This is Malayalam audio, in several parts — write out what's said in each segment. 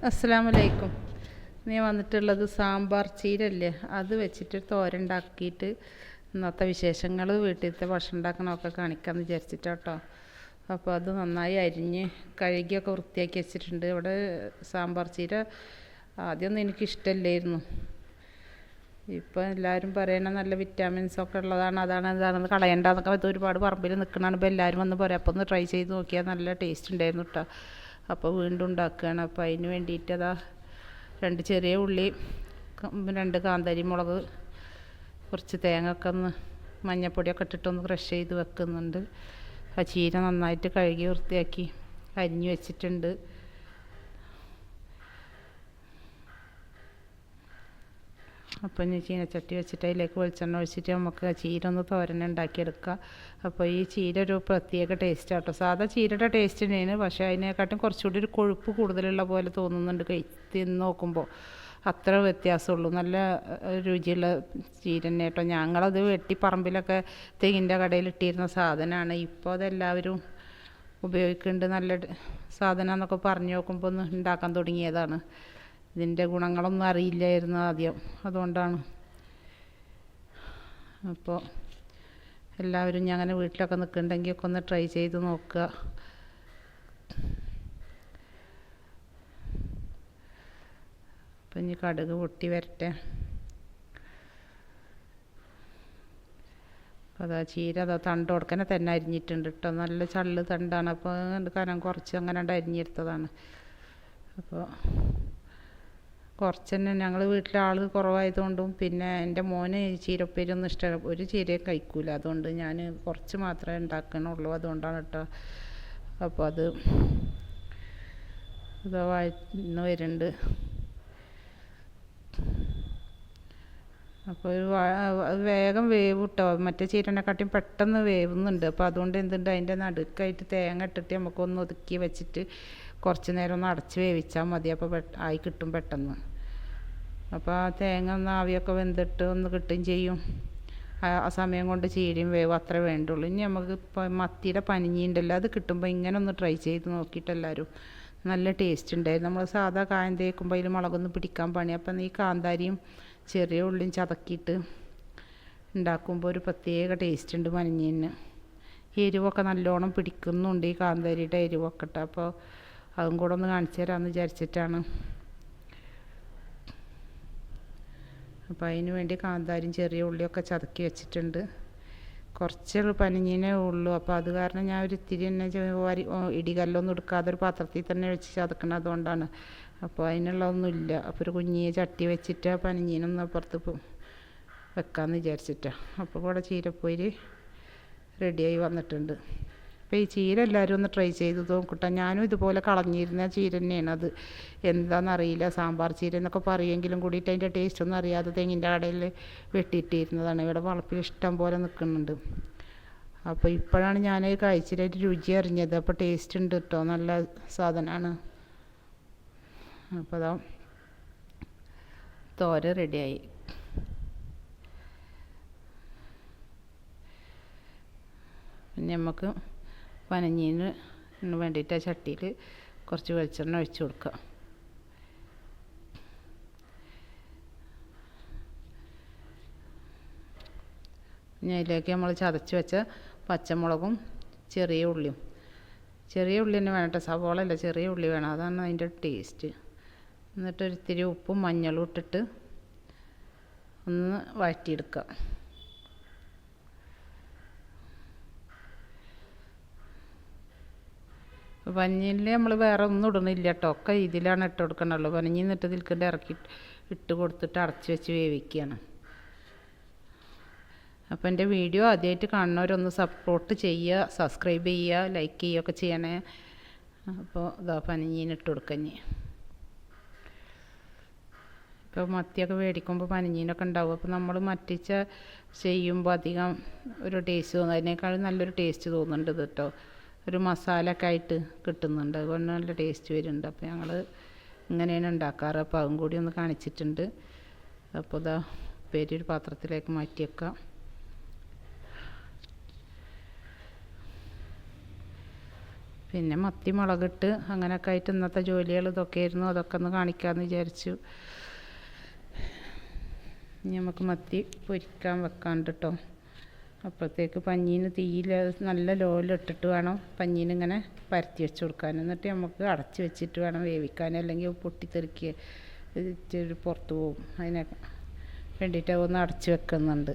അസ്സലാമലൈക്കും. നീ വന്നിട്ടുള്ളത് സാമ്പാർ ചീരല്ലേ, അത് വെച്ചിട്ട് തോരൻ ഉണ്ടാക്കിയിട്ട് ഇന്നത്തെ വിശേഷങ്ങൾ വീട്ടിലത്തെ ഭക്ഷണം ഉണ്ടാക്കണമൊക്കെ കാണിക്കാമെന്ന് വിചാരിച്ചിട്ടാട്ടോ. അപ്പോൾ അത് നന്നായി അരിഞ്ഞ് കഴുകിയൊക്കെ വൃത്തിയാക്കി വെച്ചിട്ടുണ്ട്. ഇവിടെ സാമ്പാർ ചീര ആദ്യമൊന്നും എനിക്കിഷ്ടമല്ലായിരുന്നു. ഇപ്പോൾ എല്ലാവരും പറയണ നല്ല വിറ്റാമിൻസൊക്കെ ഉള്ളതാണ്, ഇതാണെന്ന് കളയണ്ടെന്നൊക്കെ ഇത് ഒരുപാട് പറമ്പിൽ നിൽക്കണതാണ്. ഇപ്പോൾ എല്ലാവരും വന്ന് പറയാം. അപ്പോൾ ഒന്ന് ട്രൈ ചെയ്ത് നോക്കിയാൽ നല്ല ടേസ്റ്റ് ഉണ്ടായിരുന്നു കേട്ടോ. അപ്പോൾ വീണ്ടും ഉണ്ടാക്കുകയാണ്. അപ്പോൾ അതിന് വേണ്ടിയിട്ട് അതാ 2 ചെറിയ ഉള്ളി, 2 കാന്താരി മുളക്, കുറച്ച് തേങ്ങ ഒക്കെ ഒന്ന് മഞ്ഞൾപ്പൊടിയൊക്കെ ഇട്ടിട്ടൊന്ന് ക്രഷ് ചെയ്ത് വെക്കുന്നുണ്ട്. ആ ചീര നന്നായിട്ട് കഴുകി വൃത്തിയാക്കി അരിഞ്ഞ് വെച്ചിട്ടുണ്ട്. അപ്പോൾ ഇനി ചീനച്ചട്ടി വെച്ചിട്ട് അതിലേക്ക് വെളിച്ചെണ്ണ ഒഴിച്ചിട്ട് നമുക്ക് ചീര ഒന്ന് തോരൻ ഉണ്ടാക്കിയെടുക്കാം. അപ്പോൾ ഈ ചീര ഒരു പ്രത്യേക ടേസ്റ്റ് ആട്ടോ. സാധാ ചീരയുടെ ടേസ്റ്റ് തന്നെയാണ്, പക്ഷേ അതിനെക്കാട്ടും കുറച്ചുകൂടി ഒരു കൊഴുപ്പ് കൂടുതലുള്ള പോലെ തോന്നുന്നുണ്ട് തിന്ന് നോക്കുമ്പോൾ. അത്ര വ്യത്യാസമുള്ളൂ. നല്ല രുചിയുള്ള ചീര തന്നെ കേട്ടോ. ഞങ്ങളത് വെട്ടി പറമ്പിലൊക്കെ തെങ്ങിൻ്റെ കടയിൽ ഇട്ടിരുന്ന സാധനമാണ്. ഇപ്പോൾ അതെല്ലാവരും ഉപയോഗിക്കുന്നുണ്ട്. നല്ല സാധനമെന്നൊക്കെ പറഞ്ഞു നോക്കുമ്പോൾ ഒന്ന് ഉണ്ടാക്കാൻ തുടങ്ങിയതാണ്. ഇതിൻ്റെ ഗുണങ്ങളൊന്നും അറിയില്ലായിരുന്നു ആദ്യം, അതുകൊണ്ടാണ്. അപ്പോൾ എല്ലാവരും ഞാൻ അങ്ങനെ വീട്ടിലൊക്കെ നിൽക്കുന്നുണ്ടെങ്കിൽ ഒക്കെ ഒന്ന് ട്രൈ ചെയ്ത് നോക്കുക. അപ്പം ഇനി കടുക് പൊട്ടി വരട്ടെ. അപ്പോൾ അതാ ചീര അതാ തണ്ട് കൊടുക്കനെ തന്നെ അരിഞ്ഞിട്ടുണ്ട് കേട്ടോ. നല്ല ചള്ള് തണ്ടാണ്. അപ്പോൾ കനം കുറച്ച് അങ്ങനെ അരിഞ്ഞെടുത്തതാണ്. അപ്പോൾ കുറച്ച് തന്നെ ഞങ്ങൾ വീട്ടിലെ ആൾ കുറവായതുകൊണ്ടും പിന്നെ എൻ്റെ മോന് ചീരപ്പേരി ഒന്നും ഇഷ്ടമല്ല, ഒരു ചീരയും കഴിക്കൂല. അതുകൊണ്ട് ഞാൻ കുറച്ച് മാത്രമേ ഉണ്ടാക്കണുള്ളൂ, അതുകൊണ്ടാണ് കേട്ടോ. അപ്പോൾ അത് വഴന്ന് വരുന്നുണ്ട്. അപ്പോൾ വേഗം വേവ് കിട്ടോ. മറ്റേ ചീരനെക്കാട്ടിയും പെട്ടെന്ന് വേവുന്നുണ്ട്. അപ്പോൾ അതുകൊണ്ട് എന്തുണ്ട്, അതിൻ്റെ നടുക്കായിട്ട് തേങ്ങ ഇട്ടിട്ട് നമുക്കൊന്ന് ഒതുക്കി വെച്ചിട്ട് കുറച്ച് നേരം ഒന്ന് അടച്ച് വേവിച്ചാൽ മതി. അപ്പോൾ ആയി കിട്ടും പെട്ടെന്ന്. അപ്പോൾ ആ തേങ്ങ ഒന്ന് ആവിയൊക്കെ വെന്തിട്ട് ഒന്ന് കിട്ടുകയും ചെയ്യും. ആ സമയം കൊണ്ട് ചീരയും വേവും അത്രേ വേണ്ടുള്ളൂ. ഇനി നമുക്ക് ഇപ്പോൾ മത്തിയുടെ പനിഞ്ഞിയുണ്ടല്ലോ, അത് കിട്ടുമ്പോൾ ഇങ്ങനെ ഒന്ന് ട്രൈ ചെയ്ത് നോക്കിയിട്ട് എല്ലാവരും നല്ല ടേസ്റ്റ് ഉണ്ടായിരുന്നു. നമ്മൾ സാധാ കായം തേക്കുമ്പോൾ അതിൽ മുളകൊന്നും പിടിക്കാൻ പണി. അപ്പം ഈ കാന്താരിയും ചെറിയ ഉള്ളിയും ചതക്കിയിട്ട് ഉണ്ടാക്കുമ്പോൾ ഒരു പ്രത്യേക ടേസ്റ്റ് ഉണ്ട് പനിഞ്ഞിന്. എരിവൊക്കെ നല്ലോണം പിടിക്കുന്നുണ്ട് ഈ കാന്താരിയുടെ എരിവൊക്കെ ഇട്ട്. അപ്പോൾ അതും കൂടെ ഒന്ന് കാണിച്ചു തരാമെന്ന് വിചാരിച്ചിട്ടാണ്. അപ്പോൾ അതിന് വേണ്ടി കാന്താരിയും ചെറിയ ഉള്ളിയൊക്കെ ചതക്കി വെച്ചിട്ടുണ്ട്. കുറച്ച് പനിഞ്ഞിനേ ഉള്ളൂ. അപ്പോൾ അത് കാരണം ഞാൻ ഒരു ഇത്തിരി തന്നെ ഇടികല്ലൊന്നും എടുക്കാതെ ഒരു പാത്രത്തിൽ തന്നെ വെച്ച് ചതക്കണം, അതുകൊണ്ടാണ്. അപ്പോൾ അതിനുള്ളതൊന്നുമില്ല. അപ്പോൾ ഒരു കുഞ്ഞിയെ ചട്ടി വെച്ചിട്ട് പനിഞ്ഞീനൊന്ന് അപ്പുറത്ത് വെക്കാമെന്ന് വിചാരിച്ചിട്ടാണ്. അപ്പോൾ കൂടെ ചീരപ്പോയി റെഡിയായി വന്നിട്ടുണ്ട്. അപ്പോൾ ഈ ചീര എല്ലാവരും ഒന്ന് ട്രൈ ചെയ്ത് നോക്കട്ടെ. ഞാനും ഇതുപോലെ കളഞ്ഞിരുന്ന ചീര തന്നെയാണ്. അത് എന്താണെന്നറിയില്ല, സാമ്പാർ ചീര എന്നൊക്കെ പറയുമെങ്കിലും കൂടിയിട്ട് അതിൻ്റെ ടേസ്റ്റ് ഒന്നും അറിയാതെ തെങ്ങിൻ്റെ കടയിൽ വെട്ടിയിട്ടിരുന്നതാണ്. ഇവിടെ വളപ്പിൽ ഇഷ്ടം പോലെ നിൽക്കുന്നുണ്ട്. അപ്പോൾ ഇപ്പോഴാണ് ഞാൻ കഴിച്ചിട്ട് രുചി അറിഞ്ഞത്. അപ്പോൾ ടേസ്റ്റ് ഉണ്ട് കേട്ടോ, നല്ല സാധനമാണ്. അപ്പോൾ അതാ തോര റെഡിയായി. പിന്നെ നമുക്ക് പനഞ്ഞീന് വേണ്ടിയിട്ട് ആ ചട്ടിയിൽ കുറച്ച് വെളിച്ചെണ്ണ ഒഴിച്ച് കൊടുക്കുക. പിന്നെ അതിലേക്ക് നമ്മൾ ചതച്ച് വെച്ച പച്ചമുളകും ചെറിയ ഉള്ളിയും, ചെറിയ ഉള്ളി തന്നെ വേണം കേട്ടോ, സവോള അല്ല, ചെറിയ ഉള്ളി വേണം, അതാണ് അതിൻ്റെ ടേസ്റ്റ്. എന്നിട്ടൊരിത്തിരി ഉപ്പും മഞ്ഞളും ഇട്ടിട്ട് ഒന്ന് വഴറ്റിയെടുക്കുക. പനിഞ്ഞിൽ നമ്മൾ വേറെ ഒന്നും ഇടണില്ല കേട്ടോ, ഒക്കെ ഇതിലാണ് ഇട്ട് കൊടുക്കണുള്ളൂ. പനിഞ്ഞി എന്നിട്ട് ഇതിൽക്കിട്ട് ഇറക്കി ഇട്ട് കൊടുത്തിട്ട് അടച്ച് വെച്ച് വേവിക്കുകയാണ്. അപ്പോൾ എൻ്റെ വീഡിയോ ആദ്യമായിട്ട് കാണുന്നവരൊന്ന് സപ്പോർട്ട് ചെയ്യുക, സബ്സ്ക്രൈബ് ചെയ്യുക, ലൈക്ക് ചെയ്യുകയൊക്കെ ചെയ്യണേ. അപ്പോൾ ഇതാ പനിഞ്ഞീനിട്ട് കൊടുക്കഞ്ഞി. ഇപ്പോൾ മത്തിയൊക്കെ മേടിക്കുമ്പോൾ പനിഞ്ഞീനൊക്കെ ഉണ്ടാവും. അപ്പോൾ നമ്മൾ മറ്റിച്ച ചെയ്യുമ്പോൾ അധികം ഒരു ടേസ്റ്റ് തോന്നും, അതിനേക്കാളും നല്ലൊരു ടേസ്റ്റ് തോന്നുന്നുണ്ട് ഇത് കേട്ടോ. ഒരു മസാല ഒക്കെ ആയിട്ട് കിട്ടുന്നുണ്ട്, അതുകൊണ്ട് നല്ല ടേസ്റ്റ് വരുന്നുണ്ട്. അപ്പോൾ ഞങ്ങൾ ഇങ്ങനെയാണ് ഉണ്ടാക്കാറ്. അപ്പോൾ അതും കൂടി ഒന്ന് കാണിച്ചിട്ടുണ്ട്. അപ്പോൾ ഇതാ ഉപ്പേരി ഒരു പാത്രത്തിലേക്ക് മാറ്റി വെക്കാം. പിന്നെ മത്തി മുളകിട്ട് അങ്ങനെയൊക്കെ ആയിട്ട് ഇന്നത്തെ ജോലികൾ ഇതൊക്കെ ആയിരുന്നു. അതൊക്കെ ഒന്ന് കാണിക്കാമെന്ന് വിചാരിച്ചു. ഇനി നമുക്ക് മത്തി പൊരിക്കാൻ വെക്കാണ്ട് കേട്ടോ. അപ്പോഴത്തേക്ക് പഞ്ഞീന് തീയിൽ നല്ല ലോയിലിട്ടിട്ട് വേണം പഞ്ഞീന് ഇങ്ങനെ പരത്തി വെച്ച് കൊടുക്കാൻ. എന്നിട്ട് നമുക്ക് അടച്ച് വെച്ചിട്ട് വേണം വേവിക്കാൻ, അല്ലെങ്കിൽ പൊട്ടിത്തെറിക്കുക ഇച്ചിരി പുറത്ത് പോകും. അതിനെ വേണ്ടിയിട്ട് ഒന്ന് അടച്ച് വെക്കുന്നുണ്ട്.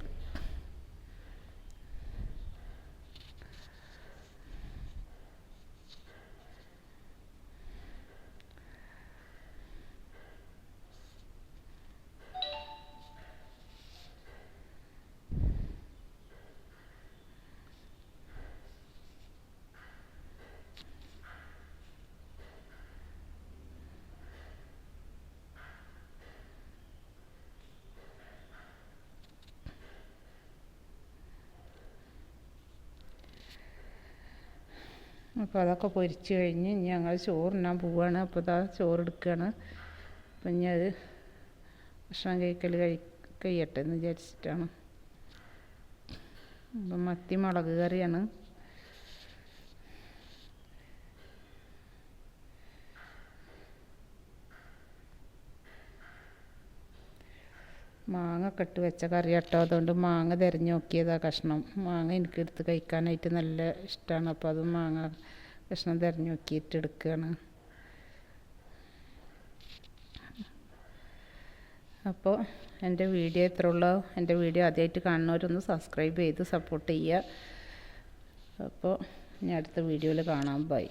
അപ്പോൾ അതൊക്കെ പൊരിച്ച് കഴിഞ്ഞ് ഇനി ഞങ്ങൾ ചോറിനാൻ പോവുകയാണ്. അപ്പോൾ ഇതാ ചോറെടുക്കുകയാണ്. അപ്പം ഇനി അത് ഭക്ഷണം കഴിയട്ടെ എന്ന് വിചാരിച്ചിട്ടാണ്. അപ്പം മത്തി മുളക് കറിയാണ്. മാങ്ങ ഒക്കെ ഇട്ട് വെച്ച കറി കേട്ടോ. അതുകൊണ്ട് മാങ്ങ തിരഞ്ഞു നോക്കിയതാണ് കഷ്ണം. മാങ്ങ എനിക്കെടുത്ത് കഴിക്കാനായിട്ട് നല്ല ഇഷ്ടമാണ്. അപ്പോൾ അത് മാങ്ങ കഷ്ണം തിരഞ്ഞു നോക്കിയിട്ട് എടുക്കുകയാണ്. അപ്പോൾ എൻ്റെ വീഡിയോ ഇത്ര ഉള്ളൂ. എൻ്റെ വീഡിയോ ആദ്യമായിട്ട് കാണുന്നവരൊന്ന് സബ്സ്ക്രൈബ് ചെയ്ത് സപ്പോർട്ട് ചെയ്യുക. അപ്പോൾ ഇനി അടുത്ത വീഡിയോയിൽ കാണാം. ബൈ.